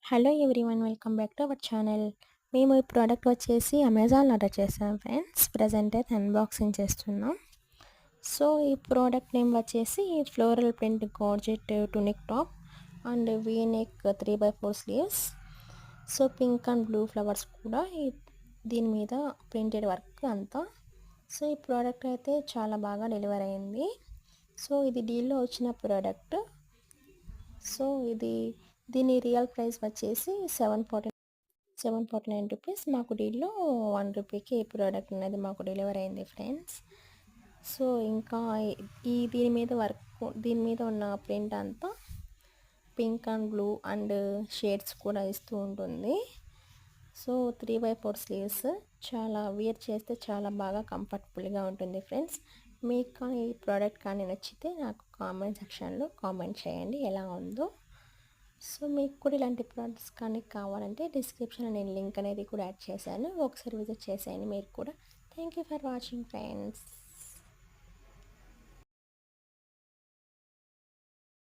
Hello everyone, welcome back to our channel. మేము ఈ product వచ్చేసి అమెజాన్లో ఆర్డర్ చేసాం ఫ్రెండ్స్. ప్రజెంట్ అయితే అన్బాక్సింగ్ చేస్తున్నాం. సో ఈ ప్రోడక్ట్ నేమ్ వచ్చేసి floral print georgette tunic top and V neck 3x4 sleeves. So pink and blue flowers కూడా దీని మీద ప్రింటెడ్ వర్క్ అంతా. సో ఈ ప్రోడక్ట్ అయితే చాలా బాగా డెలివర్ అయింది. సో ఇది డీల్లో వచ్చిన ప్రోడక్ట్. సో దీని రియల్ ప్రైస్ వచ్చేసి 749 రూపీస్. మాకు డీల్లో 1 రూపీకి ఈ ప్రోడక్ట్ అనేది మాకు డెలివర్ అయింది ఫ్రెండ్స్. సో ఇంకా దీని మీద ఉన్న ప్రింట్ అంతా pink and blue and shades కూడా ఇస్తూ ఉంటుంది. సో 3x4 స్లీవ్స్ చాలా వేర్ చేస్తే చాలా బాగా కంఫర్టబుల్గా ఉంటుంది ఫ్రెండ్స్. మీకు కానీ ఈ ప్రోడక్ట్ కానీ నచ్చితే నాకు కామెంట్ సెక్షన్లో కామెంట్ చేయండి ఎలా ఉందో. సో మీకు కూడా ఇలాంటి ప్రోడక్ట్స్ కానీ కావాలంటే డిస్క్రిప్షన్లో నేను లింక్ అనేది కూడా యాడ్ చేశాను, ఒకసారి విజిట్ చేసేయండి మీరు కూడా. Thank you for watching friends.